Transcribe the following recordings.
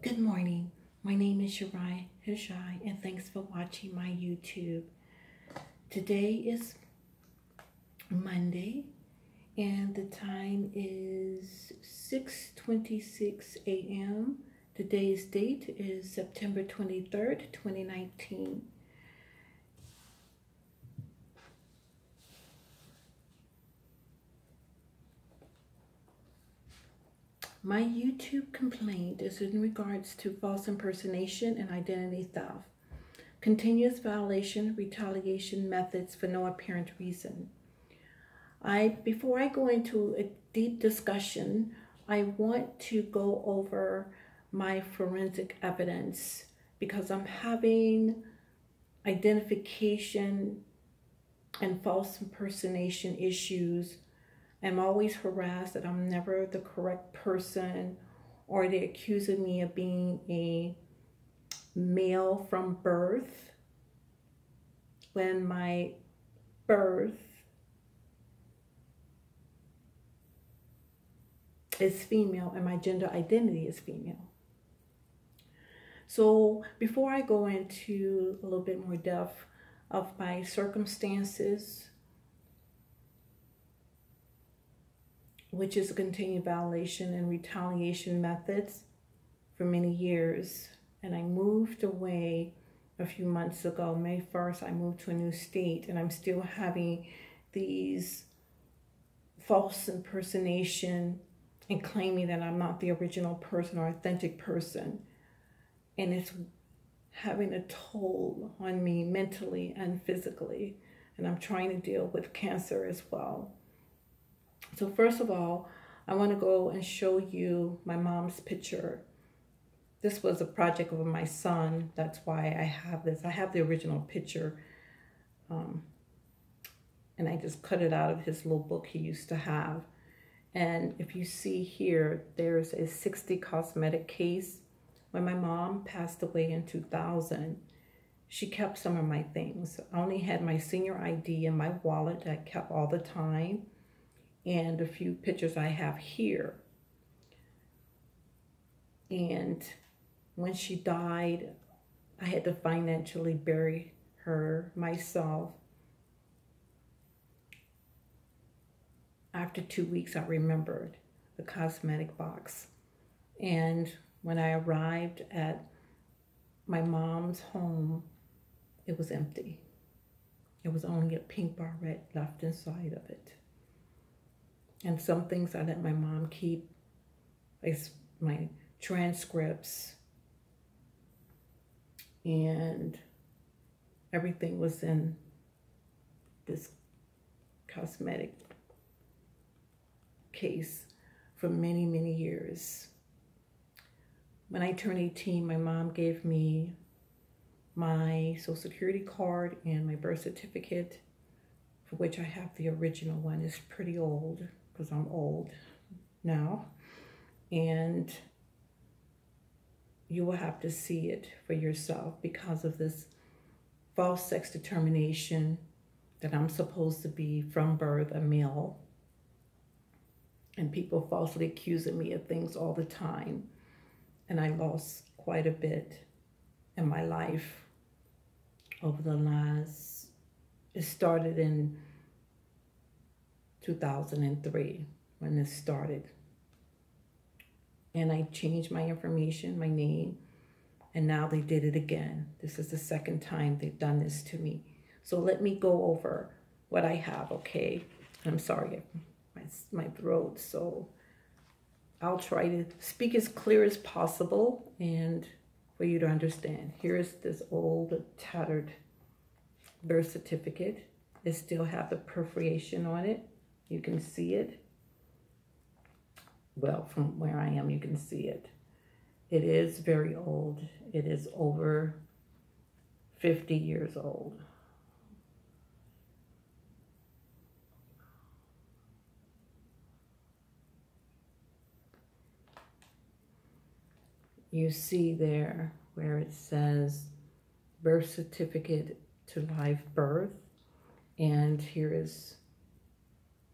Good morning. My name is Shirai Hajai, and thanks for watching my YouTube. Today is Monday, and the time is 6:26 a.m. Today's date is September 23rd, 2019. My YouTube complaint is in regards to false impersonation and identity theft, continuous violation, retaliation methods for no apparent reason. Before I go into a deep discussion, I want to go over my forensic evidence because I'm having identification and false impersonation issues. I'm always harassed that I'm never the correct person, or they're accusing me of being a male from birth when my birth is female and my gender identity is female. So before I go into a little bit more depth of my circumstances, which is a continued violation and retaliation methods for many years, and I moved away a few months ago. May 1st, I moved to a new state, and I'm still having these false impersonation and claiming that I'm not the original person or authentic person. And it's having a toll on me mentally and physically. And I'm trying to deal with cancer as well. So first of all, I want to go and show you my mom's picture. This was a project of my son. That's why I have this. I have the original picture. And I just cut it out of his little book he used to have. And if you see here, there's a 60 cosmetic case. When my mom passed away in 2000, she kept some of my things. I only had my senior ID in my wallet that I kept all the time, and a few pictures I have here. And when she died, I had to financially bury her myself. After 2 weeks, I remembered the cosmetic box. And when I arrived at my mom's home, it was empty. It was only a pink barrette left inside of it. And some things I let my mom keep, like my transcripts, and everything was in this cosmetic case for many, many years. When I turned 18, my mom gave me my Social Security card and my birth certificate, for which I have the original one. It's pretty old because I'm old now. And you will have to see it for yourself because of this false sex determination that I'm supposed to be from birth a male. And people falsely accusing me of things all the time. And I lost quite a bit in my life over the last, it started in 2003 when this started. And I changed my information, my name, and now they did it again. This is the second time they've done this to me. So let me go over what I have, okay? I'm sorry, my throat, so I'll try to speak as clear as possible and for you to understand. Here is this old, tattered birth certificate. It still has the perforation on it. You can see it. Well, from where I am, you can see it. It is very old. It is over 50 years old. You see there where it says birth certificate to live birth. And here is,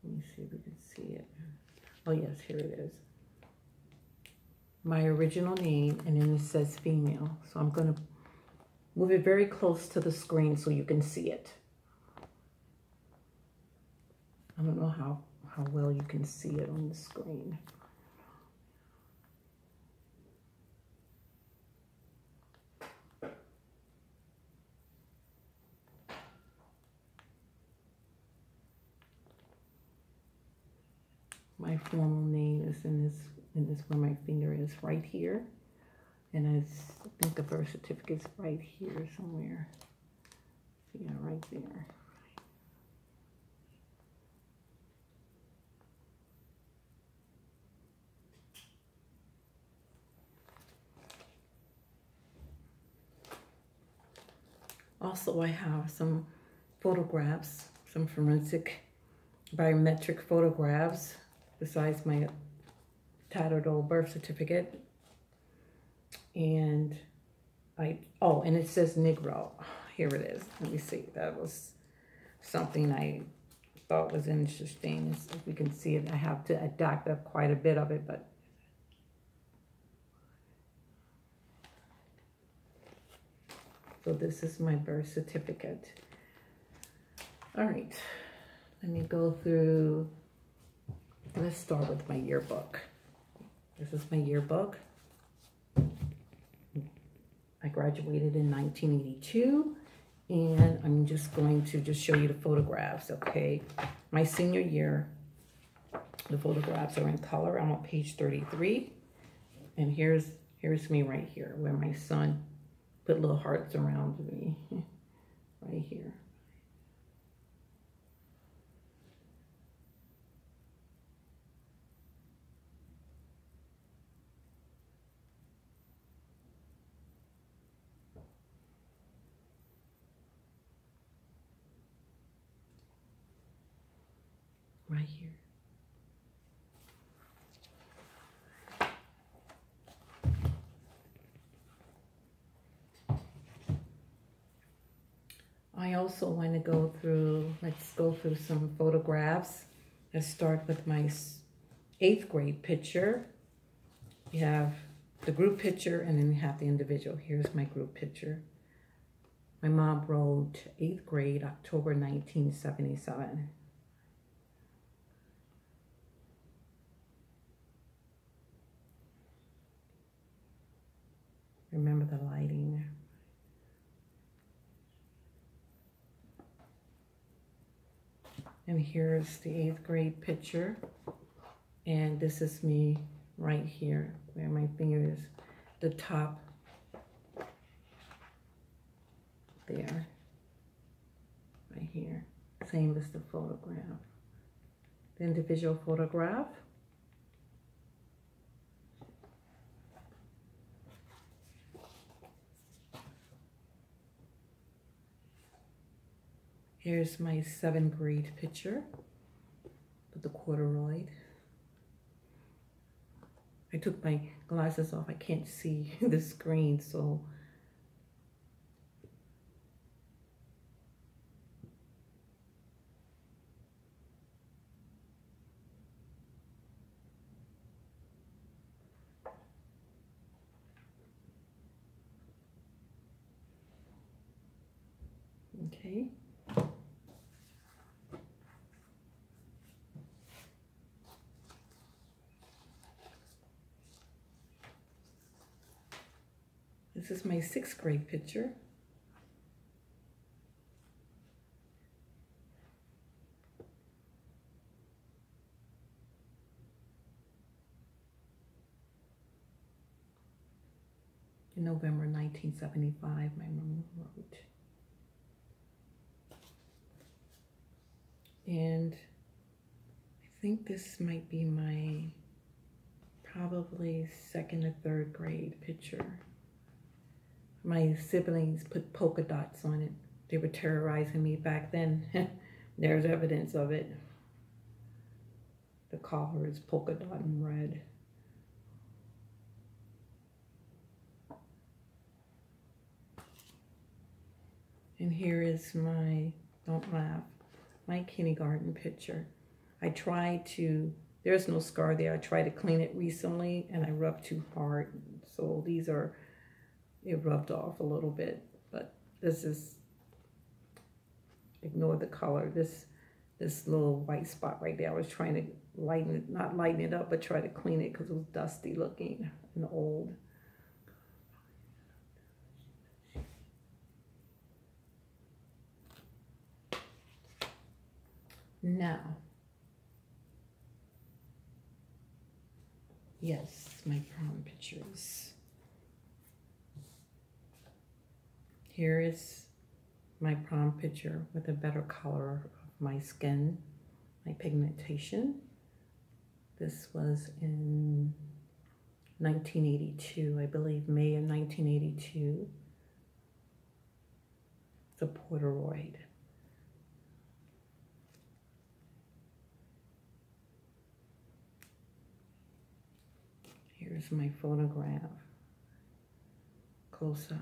let me see if we can see it. Oh yes, here it is. my original name, and then it says female. So I'm going to move it very close to the screen so you can see it. I don't know how well you can see it on the screen. My formal name is in this where my finger is, right here. And I think the birth certificate's right here somewhere. Yeah, right there. Also, I have some photographs, some forensic biometric photographs, besides my tattered old birth certificate. And and it says Negro. Here it is. Let me see. That was something I thought was interesting. If we can see it, I have to adapt up quite a bit of it, but so this is my birth certificate. All right, let me go through. Let's start with my yearbook. This is my yearbook. I graduated in 1982, and I'm just going to show you the photographs, okay? My senior year, the photographs are in color. I'm on page 33, and here's me right here, where my son put little hearts around me, right here. Right here. I also want to go through, let's go through some photographs. Let's start with my 8th grade picture. You have the group picture, and then you have the individual. Here's my group picture. My mom wrote 8th grade, October 1977. Remember the lighting. And here's the 8th grade picture. And this is me right here, where my finger is, the top there, right here. Same as the photograph. The individual photograph. Here's my 7th grade picture with the corduroy. I took my glasses off. I can't see the screen, so okay. This is my 6th grade picture. In November 1975, my mom wrote. And I think this might be my probably 2nd or 3rd grade picture. My siblings put polka dots on it. They were terrorizing me back then. There's evidence of it. The collar is polka dot and red. And here is my, don't laugh, my kindergarten picture. I tried to There's no scar there. I tried to clean it recently and I rubbed too hard. So these are, it rubbed off a little bit, but this is, ignore the color. This little white spot right there, I was trying to lighten it, not lighten it up, but try to clean it because it was dusty looking and old. Now, yes, my prom pictures. Here is my prom picture with a better color of my skin, my pigmentation. This was in 1982, I believe, May of 1982. It's a Polaroid. Here's my photograph, close up.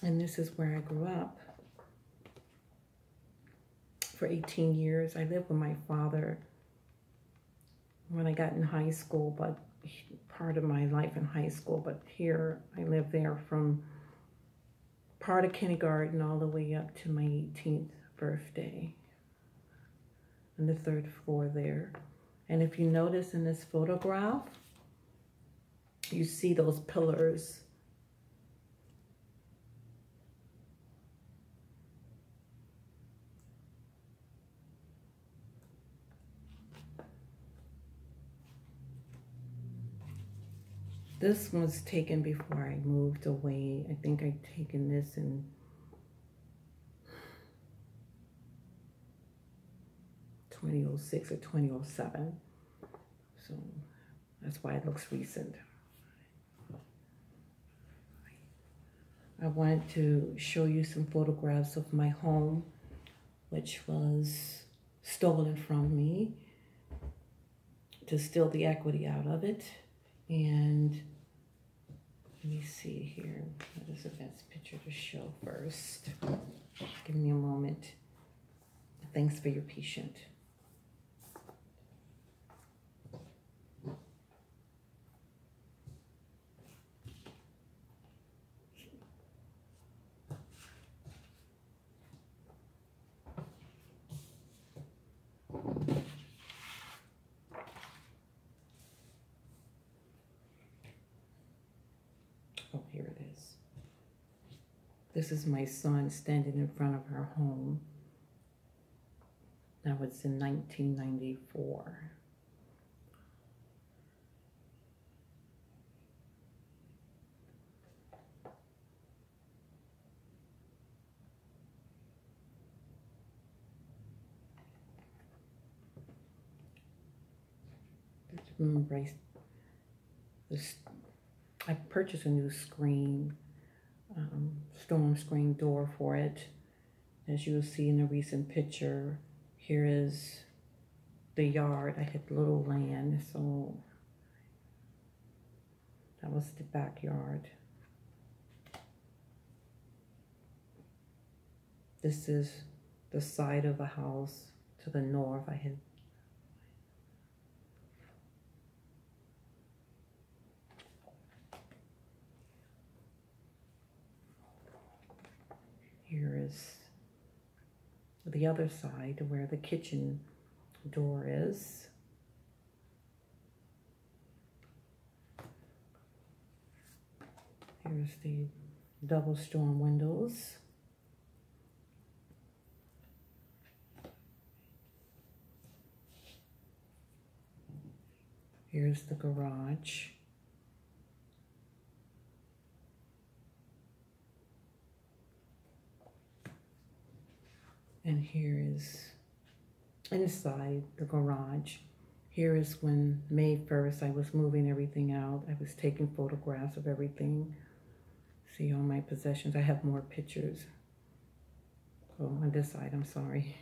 And this is where I grew up. For 18 years, I lived with my father when I got in high school, but part of my life in high school, but here I lived there from part of kindergarten all the way up to my 18th birthday on the 3rd floor there. And if you notice in this photograph, you see those pillars. This was taken before I moved away. I think I'd taken this in 2006 or 2007. So that's why it looks recent. I wanted to show you some photographs of my home, which was stolen from me, to steal the equity out of it. And let me see here, what is the best picture to show first? Give me a moment. Thanks for your patience. Oh, here it is. This is my son standing in front of our home. That was in 1994. Remember, I purchased a new screen, storm screen door for it. As you will see in the recent picture, here is the yard. I had little land, so that was the backyard. This is the side of the house to the north. I had here is the other side where the kitchen door is. Here's the double storm windows. Here's the garage. And here is inside the garage. Here is when May 1st I was moving everything out. I was taking photographs of everything. See all my possessions. I have more pictures. Oh, on this side, I'm sorry.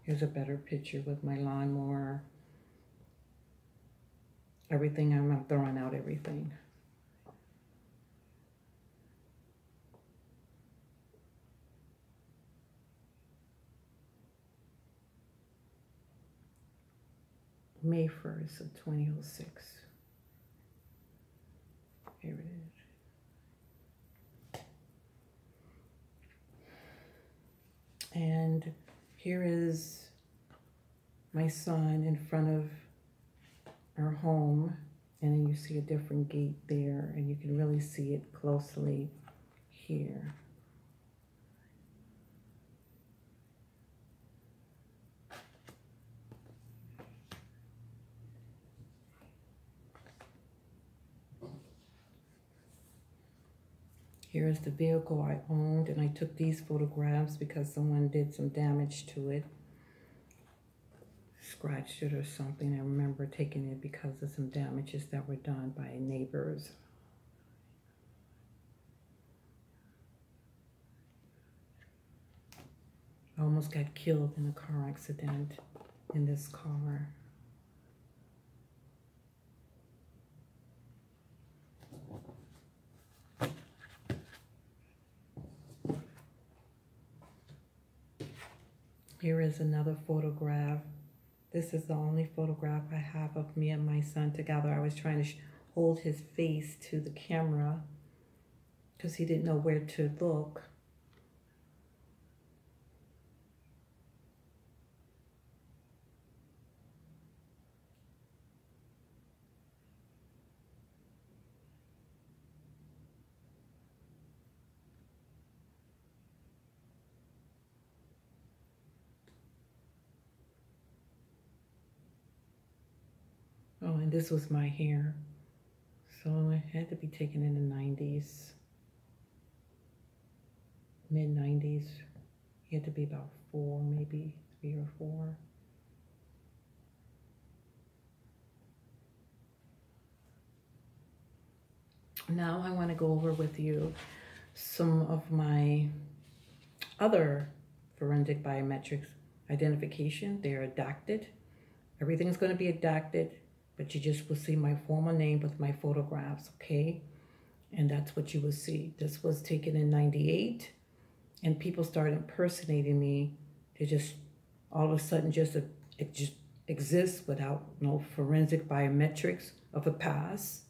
Here's a better picture with my lawnmower. Everything, I'm not throwing out everything. May 1st of 2006. Here it is. And here is my son in front of our home. And then you see a different gate there, and you can really see it closely here. Here's the vehicle I owned, and I took these photographs because someone did some damage to it. Scratched it or something. I remember taking it because of some damages that were done by neighbors. I almost got killed in a car accident in this car. Here is another photograph. This is the only photograph I have of me and my son together. I was trying to hold his face to the camera because he didn't know where to look. Oh, and this was my hair. So it had to be taken in the 90s, mid-90s. He had to be about 4, maybe 3 or 4. Now I want to go over with you some of my other forensic biometrics identification. They're redacted. Everything's going to be redacted, but you just will see my formal name with my photographs, okay? And that's what you will see. This was taken in 98, and people started impersonating me. They just, all of a sudden, it just exists without no forensic biometrics of the past.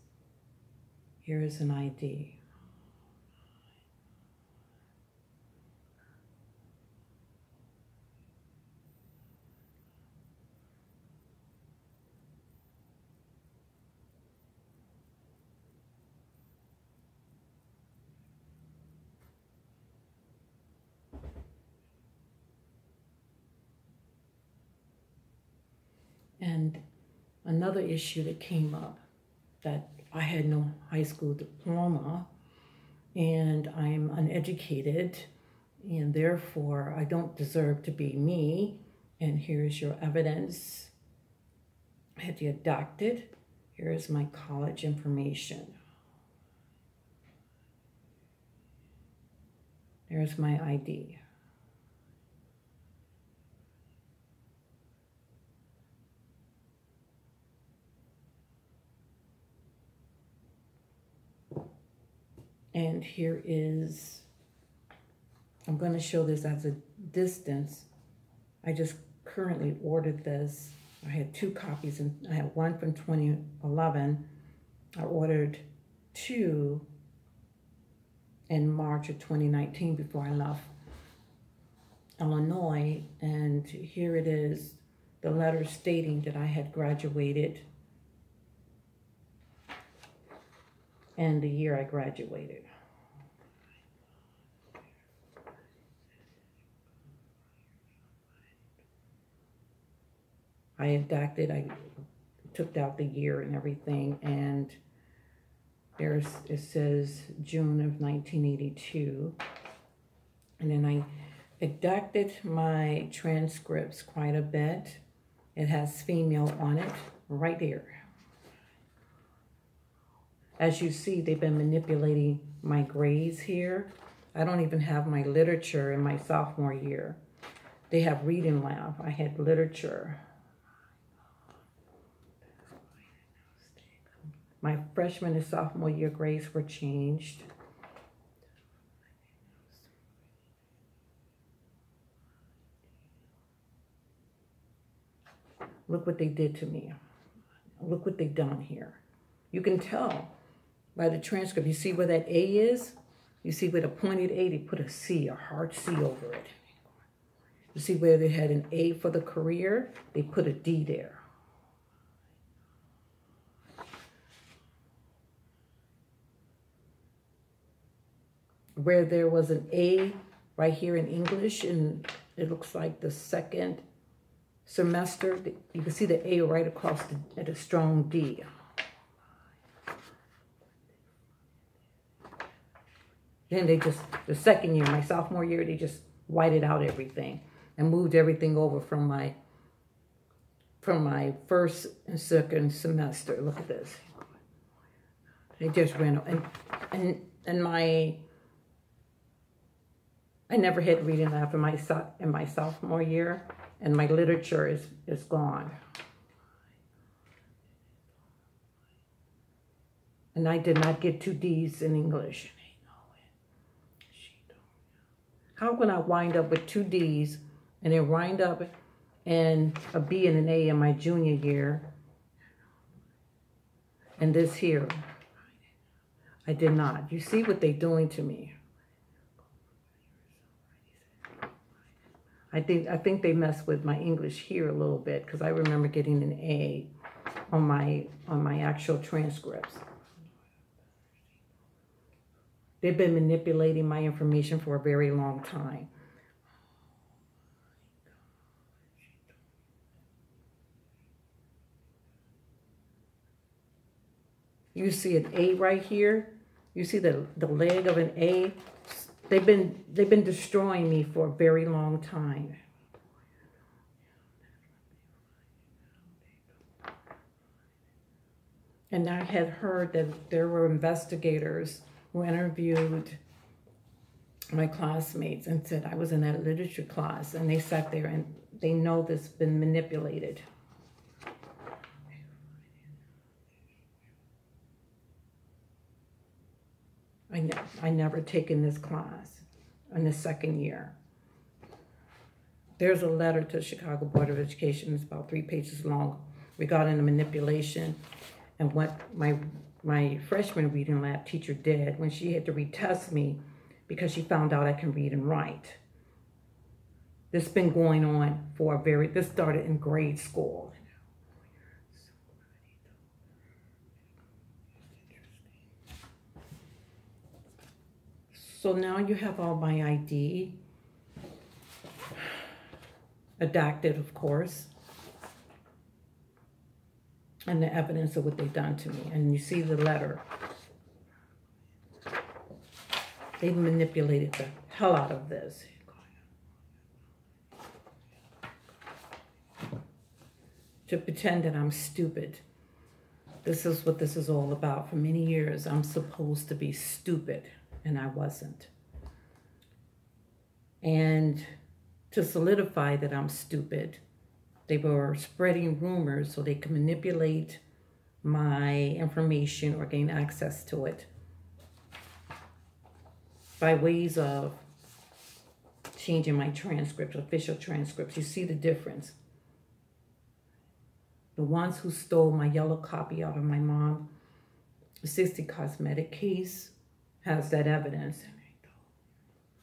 Here is an ID. And another issue that came up, that I had no high school diploma and I'm uneducated and therefore I don't deserve to be me. And here's your evidence. I had to get adopted. Here is my college information. There's my ID. And here is, I'm going to show this as a distance. I just currently ordered this. I had 2 copies, and I had one from 2011. I ordered 2 in March of 2019 before I left Illinois. And here it is, the letter stating that I had graduated and the year I graduated. I adopted, I took out the year and everything, and there's, it says June of 1982. And then I adopted my transcripts quite a bit. It has female on it, right there. As you see, they've been manipulating my grades here. I don't even have my literature in my sophomore year. They have reading lab. I had literature. My freshman and sophomore year grades were changed. Look what they did to me. Look what they've done here. You can tell by the transcript. You see where that A is? You see where the pointed A, they put a C, a hard C over it. You see where they had an A for the career? They put a D there. Where there was an A right here in English, and it looks like the second semester, you can see the A right across at a strong D. Then they just, the second year, my sophomore year, they just whited out everything and moved everything over from my first and second semester. Look at this. They just ran, and I never had reading lab in my sophomore year, and my literature is gone. And I did not get 2 Ds in English. How can I wind up with 2 Ds and then wind up in a B and an A in my junior year? And this here, I did not. You see what they're doing to me. I think they messed with my English here a little bit, because I remember getting an A on my actual transcripts. They've been manipulating my information for a very long time. You see an A right here. You see the leg of an A. They've been destroying me for a very long time. And I had heard that there were investigators who interviewed my classmates and said I was in that literature class, and they sat there and they know this has been manipulated. I never taken this class in the second year. There's a letter to the Chicago Board of Education, it's about 3 pages long, regarding the manipulation and what my freshman reading lab teacher did when she had to retest me because she found out I can read and write. This has been going on for this started in grade school. So now you have all my ID, redacted, of course, and the evidence of what they've done to me. And you see the letter. They manipulated the hell out of this. To pretend that I'm stupid. This is what this is all about. For many years, I'm supposed to be stupid, and I wasn't. And to solidify that I'm stupid, they were spreading rumors so they could manipulate my information or gain access to it by ways of changing my transcripts, official transcripts. You see the difference. The ones who stole my yellow copy out of my mom's 60 cosmetic case has that evidence.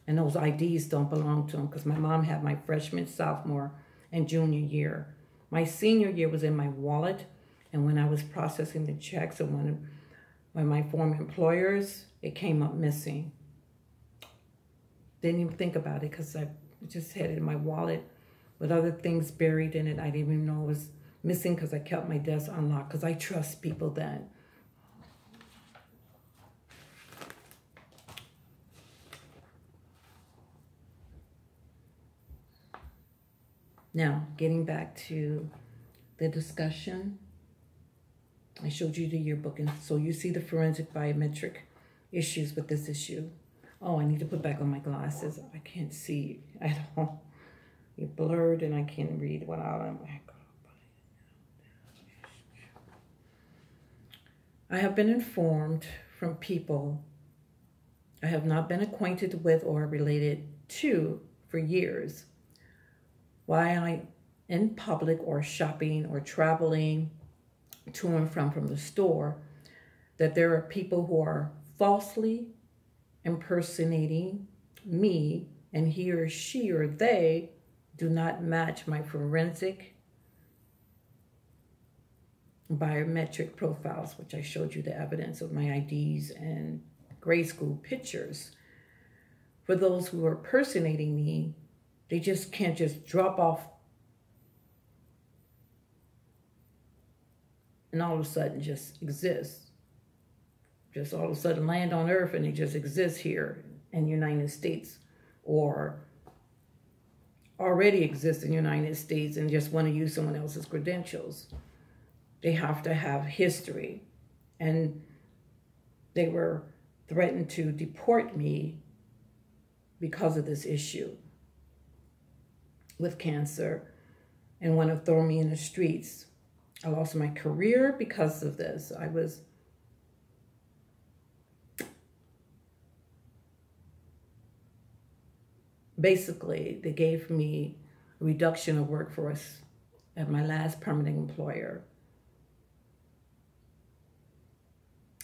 And those IDs don't belong to them because my mom had my freshman, sophomore, and junior year. My senior year was in my wallet, and when I was processing the checks of one of my former employers, it came up missing. Didn't even think about it because I just had it in my wallet with other things buried in it. I didn't even know it was missing because I kept my desk unlocked because I trust people then. Now, getting back to the discussion, I showed you the yearbook, and so you see the forensic biometric issues with this issue. Oh, I need to put back on my glasses. I can't see at all. You're blurred and I can't read what I'm. I have been informed from people I have not been acquainted with or related to for years why I, in public or shopping or traveling to and from the store, that there are people who are falsely impersonating me, and he or she or they do not match my forensic biometric profiles, which I showed you the evidence of my IDs and grade school pictures. For those who are impersonating me, they just can't just drop off and all of a sudden just exist. Just all of a sudden land on earth and they just exist here in the United States, or already exist in the United States and just want to use someone else's credentials. They have to have history. And they were threatened to deport me because of this issue with cancer and want to throw me in the streets. I lost my career because of this. I was basically, they gave me a reduction of workforce at my last permanent employer.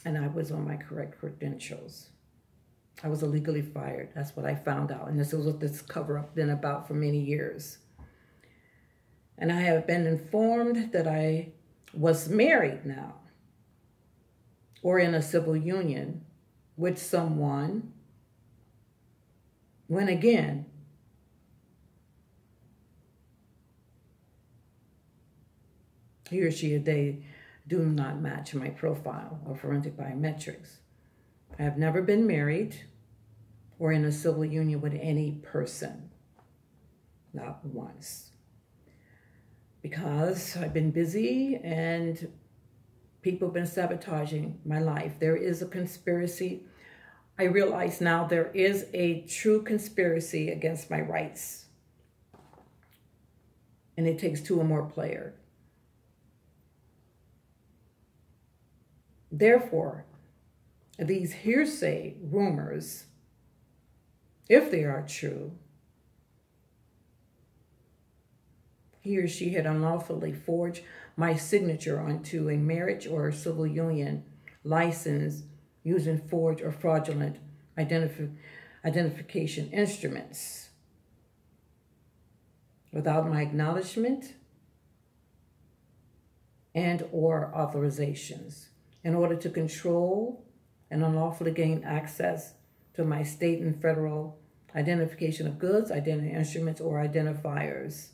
And I was on my correct credentials. I was illegally fired. That's what I found out. And this was what this cover-up been about for many years. And I have been informed that I was married now, or in a civil union with someone, when again, he or she or they do not match my profile of forensic biometrics. I have never been married or in a civil union with any person, not once. Because I've been busy and people have been sabotaging my life. There is a conspiracy. I realize now there is a true conspiracy against my rights. And it takes two or more players. Therefore, these hearsay rumors, if they are true, he or she had unlawfully forged my signature onto a marriage or civil union license using forged or fraudulent identification instruments without my acknowledgement and or authorizations in order to control and unlawfully gain access to my state and federal identification of goods, identity instruments, or identifiers,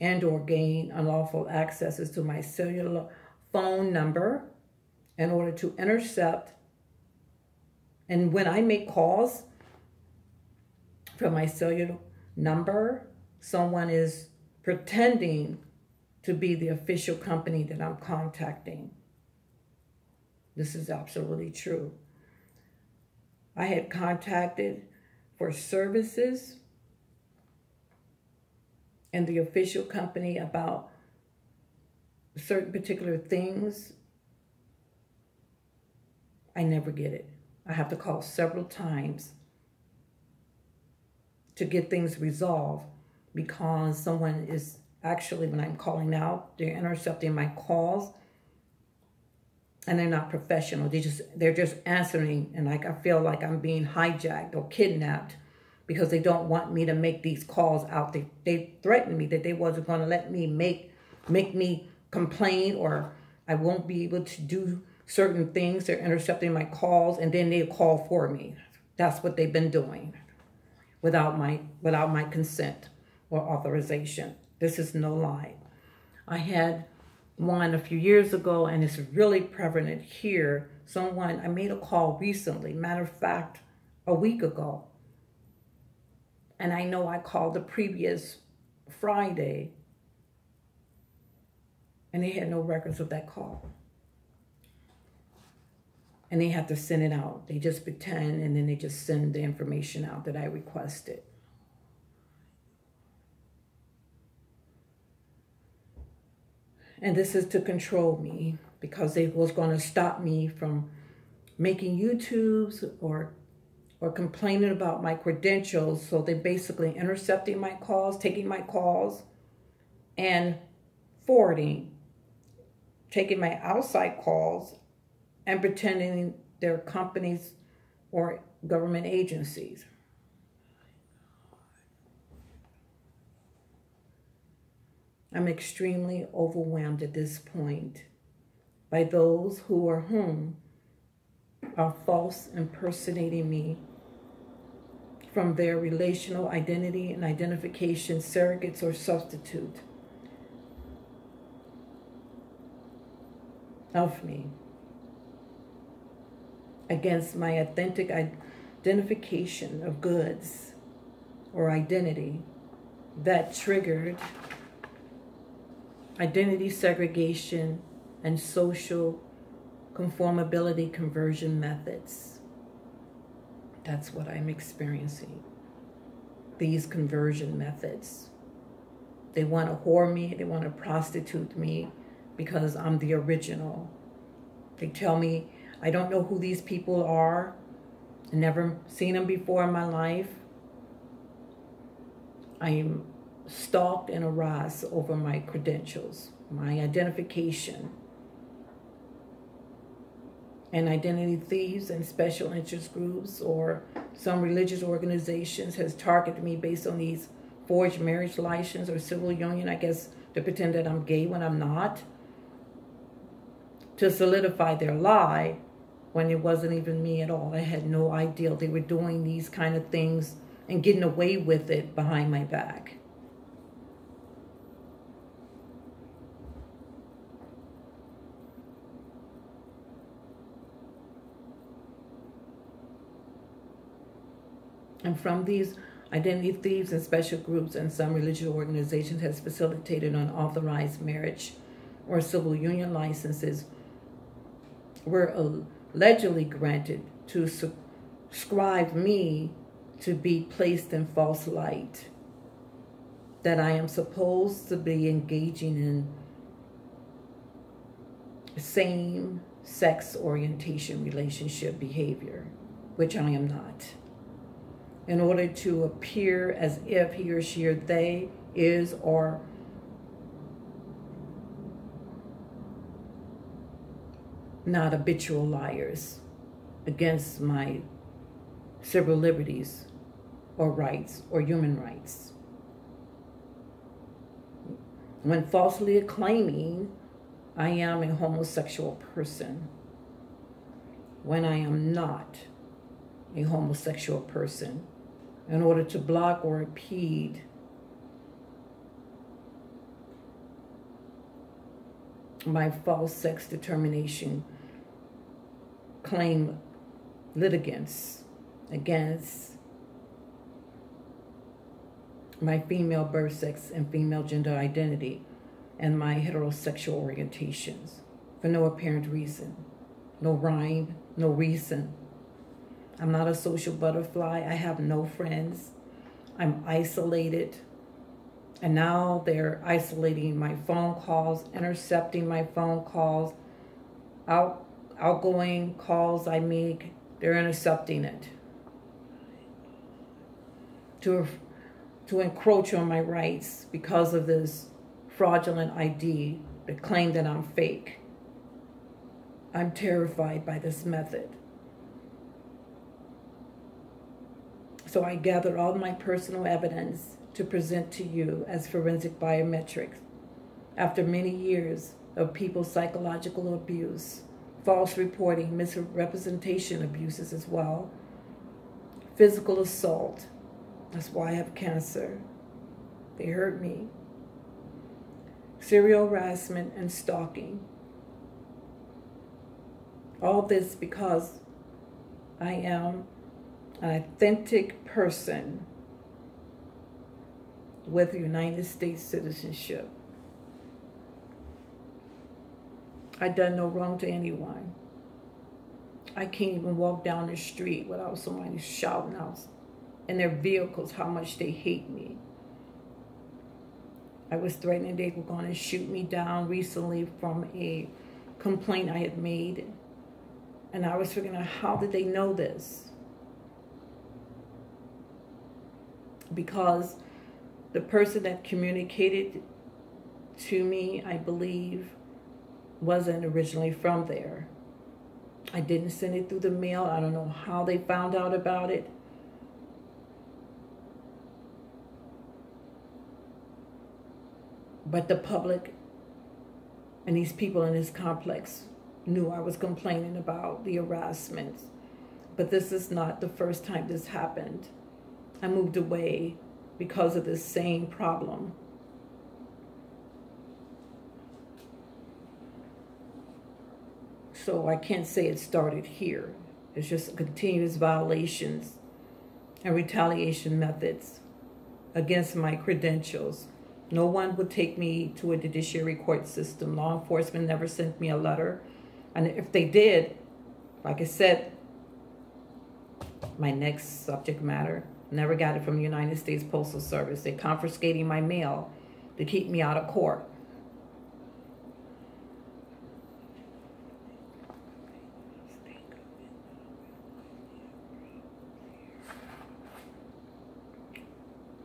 and or gain unlawful accesses to my cellular phone number in order to intercept. And when I make calls from my cellular number, someone is pretending to be the official company that I'm contacting. This is absolutely true. I had contacted for services and the official company about certain particular things. I never get it. I have to call several times to get things resolved because someone is actually, when I'm calling out, they're intercepting my calls and they're not professional. They're just answering, and like I feel like I'm being hijacked or kidnapped because they don't want me to make these calls out. They threatened me that they wasn't going to let me make me complain, or I won't be able to do certain things. They're intercepting my calls, and then they'll call for me. That's what they've been doing without my consent or authorization. This is no lie. I had one a few years ago, and it's really prevalent here. I made a call recently, matter of fact, a week ago. And I know I called the previous Friday, and they had no records of that call. And they have to send it out. They just pretend, and then they just send the information out that I requested. And this is to control me because they was going to stop me from making YouTubes or complaining about my credentials. So they're basically intercepting my calls, taking my calls, and forwarding, taking my outside calls and pretending they're companies or government agencies. I'm extremely overwhelmed at this point by those who or whom are false impersonating me from their relational identity and identification surrogates or substitute of me against my authentic identification of goods or identity that triggered identity segregation and social conformability conversion methods. That's what I'm experiencing. These conversion methods. They want to whore me, they want to prostitute me because I'm the original. They tell me I don't know who these people are. I never seen them before in my life. I am stalked and harassed over my credentials, my identification. And identity thieves and special interest groups or some religious organizations has targeted me based on these forged marriage license or civil union, I guess, to pretend that I'm gay when I'm not, to solidify their lie when it wasn't even me at all. I had no idea they were doing these kind of things and getting away with it behind my back. And from these identity thieves and special groups and some religious organizations has facilitated unauthorized marriage or civil union licenses were allegedly granted to subscribe me to be placed in false light, that I am supposed to be engaging in same-sex orientation relationship behavior, which I am not, in order to appear as if he or she or they is or not habitual liars against my civil liberties or rights or human rights. When falsely claiming I am a homosexual person, when I am not a homosexual person, in order to block or impede my false sex determination claim litigants against my female birth sex and female gender identity and my heterosexual orientations for no apparent reason, no rhyme, no reason. I'm not a social butterfly. I have no friends. I'm isolated. And now they're isolating my phone calls, intercepting my phone calls, outgoing calls I make, they're intercepting it to encroach on my rights because of this fraudulent ID that claim that I'm fake. I'm terrified by this method. So I gathered all my personal evidence to present to you as forensic biometrics after many years of people's psychological abuse, false reporting, misrepresentation abuses as well, physical assault. That's why I have cancer. They hurt me. Serial harassment and stalking. All this because I am an authentic person with United States citizenship. I've done no wrong to anyone. I can't even walk down the street without somebody shouting out in their vehicles how much they hate me. I was threatened they were going to shoot me down recently from a complaint I had made. And I was figuring out, how did they know this? Because the person that communicated to me, I believe, wasn't originally from there. I didn't send it through the mail. I don't know how they found out about it. But the public and these people in this complex knew I was complaining about the harassment. But this is not the first time this happened. I moved away because of this same problem. So I can't say it started here. It's just continuous violations and retaliation methods against my credentials. No one would take me to a judiciary court system. Law enforcement never sent me a letter. And if they did, like I said, my next subject matter, never got it from the United States Postal Service. They're confiscating my mail to keep me out of court.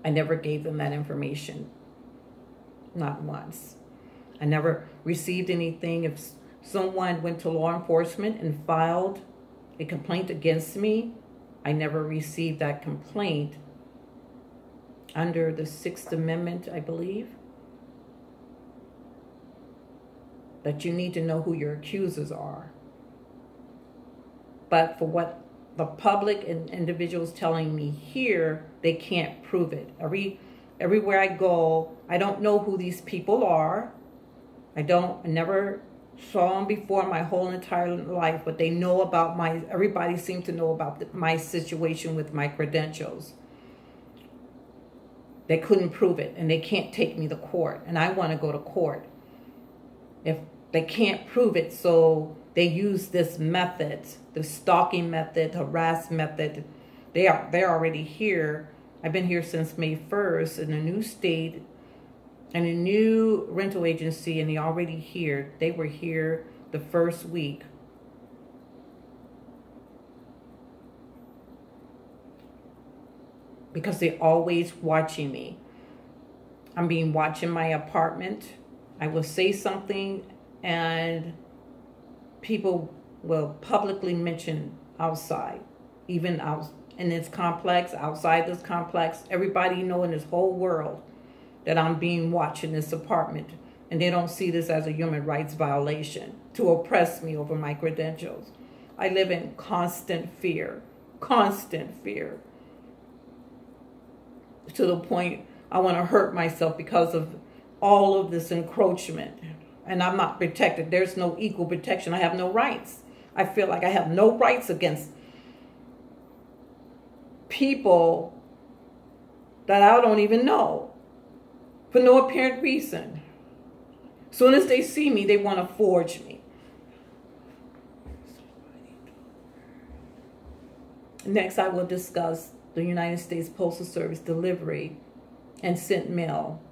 I never gave them that information. Not once. I never received anything. If someone went to law enforcement and filed a complaint against me, I never received that complaint under the 6th Amendment, I believe, that you need to know who your accusers are. But for what the public and individuals telling me here, they can't prove it. Everywhere I go, I don't know who these people are. I never saw them before my whole entire life, but they know about everybody seems to know about my situation with my credentials. They couldn't prove it, and they can't take me to court, and I want to go to court. If they can't prove it, so they use this method, the stalking method, harass method. They're already here. I've been here since May 1st in a new state and a new rental agency, and they're already here. They were here the first week. Because they're always watching me. I'm being watched in my apartment. I will say something and people will publicly mention outside, even out in this complex, outside this complex. Everybody know in this whole world that I'm being watched in this apartment, and they don't see this as a human rights violation to oppress me over my credentials. I live in constant fear, to the point I want to hurt myself because of all of this encroachment. And I'm not protected. There's no equal protection. I have no rights. I feel like I have no rights against people that I don't even know for no apparent reason. As soon as they see me, they want to forge me. Next, I will discuss the United States Postal Service delivery and sent mail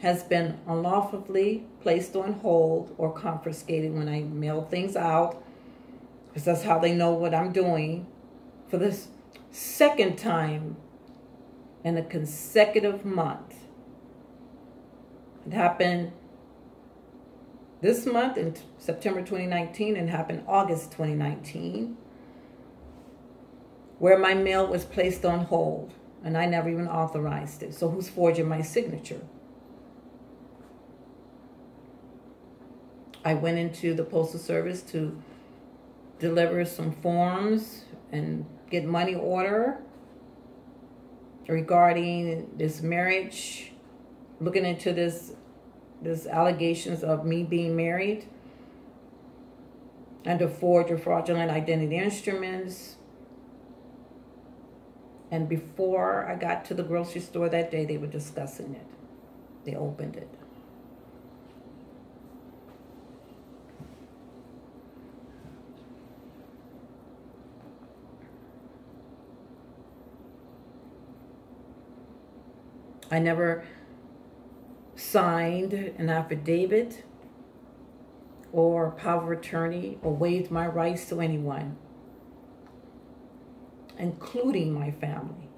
has been unlawfully placed on hold or confiscated when I mail things out, because that's how they know what I'm doing, for this second time in a consecutive month. It happened this month in September 2019 and happened August 2019, where my mail was placed on hold and I never even authorized it. So who's forging my signature? I went into the Postal Service to deliver some forms and get money order regarding this marriage, looking into this allegations of me being married, and to forge or fraudulent identity instruments. And before I got to the grocery store that day, they were discussing it. They opened it. I never signed an affidavit or power of attorney or waived my rights to anyone, including my family.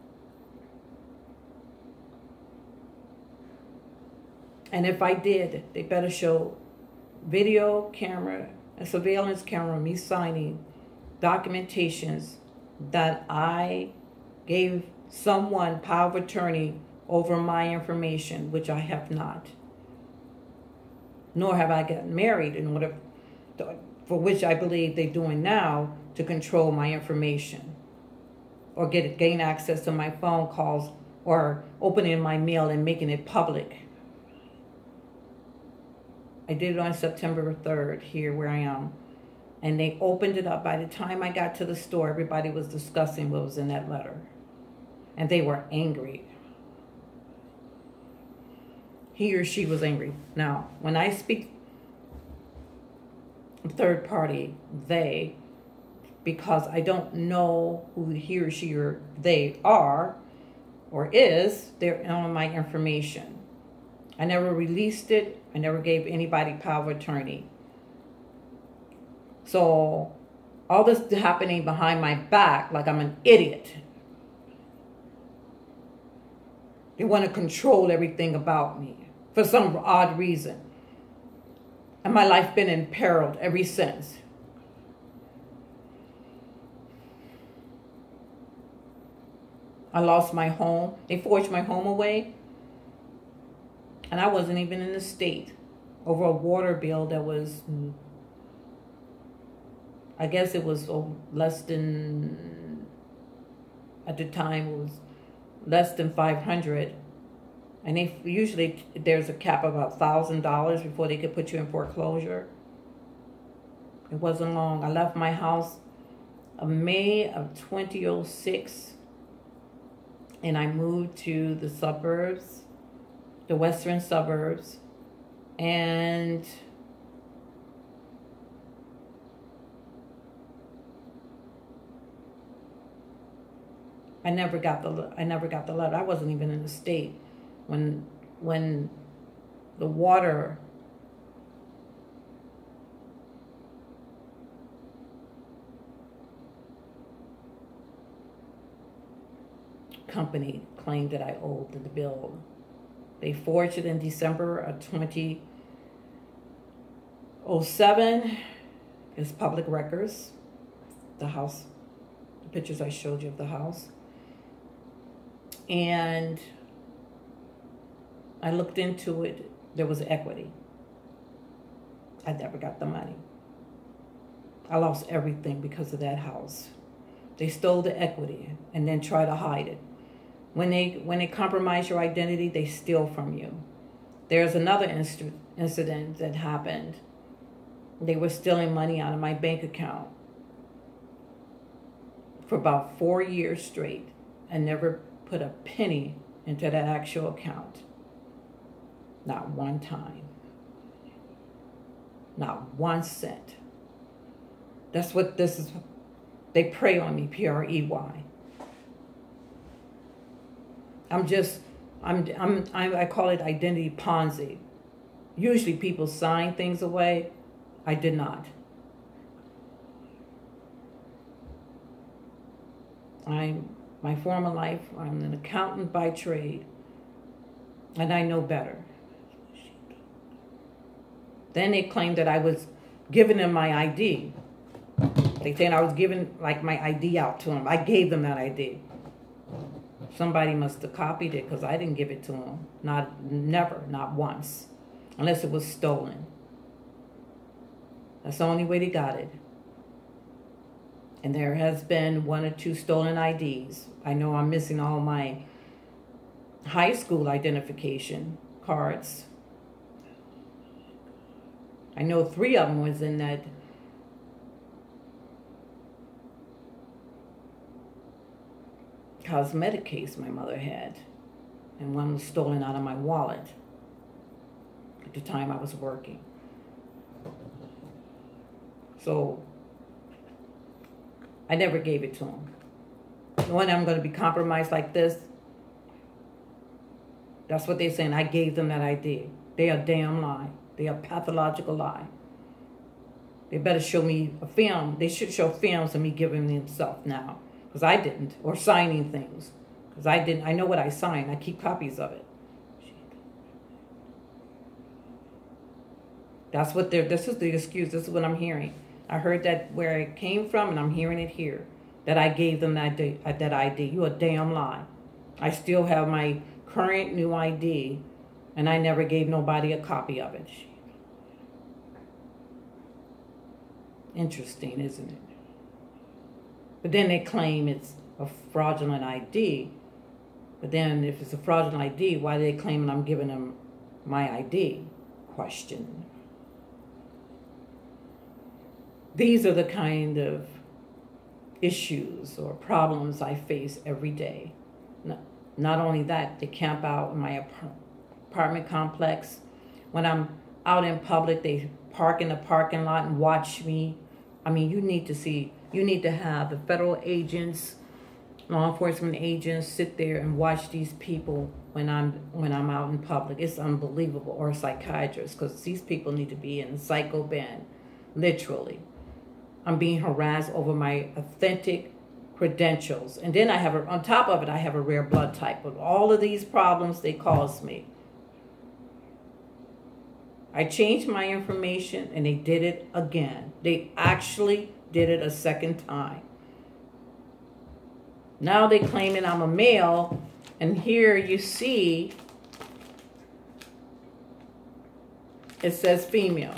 And if I did, they better show video camera, a surveillance camera, me signing documentations that I gave someone power of attorney over my information, which I have not. Nor have I gotten married in order for which I believe they're doing now to control my information or gain access to my phone calls or opening my mail and making it public. I did it on September 3rd here where I am. And they opened it up. By the time I got to the store, everybody was discussing what was in that letter. And they were angry. He or she was angry. Now, when I speak third party, they, because I don't know who he or she or they are or is, they're on my information. I never released it. I never gave anybody power of attorney. So all this happening behind my back like I'm an idiot. They want to control everything about me for some odd reason. And my life been imperiled ever since. I lost my home. They forged my home away. And I wasn't even in the state over a water bill that was, I guess it was less than, at the time it was less than 500. And they usually, there's a cap of about $1,000 before they could put you in foreclosure. It wasn't long. I left my house in May of 2006. And I moved to the suburbs, the western suburbs. And I never got the letter. I wasn't even in the state when the water company claimed that I owed the bill. They forged it in December of 2007. It's public records. The house, the pictures I showed you of the house. And I looked into it. There was equity. I never got the money. I lost everything because of that house. They stole the equity and then try to hide it. When they compromise your identity, they steal from you. There's another incident that happened. They were stealing money out of my bank account for about 4 years straight and never put a penny into that actual account. Not one time. Not 1 cent. That's what this is. They prey on me, P-R-E-Y. I call it identity Ponzi. Usually people sign things away. I did not. My former life, I'm an accountant by trade. And I know better. Then they claimed that I was giving them my ID. They said I was giving like my ID out to them. I gave them that ID. Somebody must have copied it because I didn't give it to them. Never, not once. Unless it was stolen. That's the only way they got it. And there has been 1 or 2 stolen IDs. I know I'm missing all my high school identification cards. I know 3 of them was in that cosmetic case my mother had, and 1 was stolen out of my wallet at the time I was working. So I never gave it to him. Knowing I'm going to be compromised like this, That's what they're saying. I gave them that ID. They are damn lie. They are pathological lie. They better show me a film. They should show films of me giving themselves now. Because I didn't. Or signing things. Because I didn't. I know what I signed. I keep copies of it. That's what they're, this is the excuse. This is what I'm hearing. I heard that where it came from, and I'm hearing it here. That I gave them that ID. You a damn lie. I still have my current new ID, and I never gave nobody a copy of it. Interesting, isn't it? But then they claim it's a fraudulent ID. But then if it's a fraudulent ID, why are they claiming I'm giving them my ID? Question. These are the kind of issues or problems I face every day. Not only that, they camp out in my apartment complex. When I'm out in public, they park in the parking lot and watch me. I mean, you need to have the federal agents, law enforcement agents sit there and watch these people when I'm out in public. It's unbelievable. Or psychiatrists, because these people need to be in the psycho bin, literally. I'm being harassed over my authentic credentials. And then I have, on top of it, I have a rare blood type. With all of these problems they caused me. I changed my information and they did it again. They actually did it a second time. Now they're claiming I'm a male. And here you see, it says female.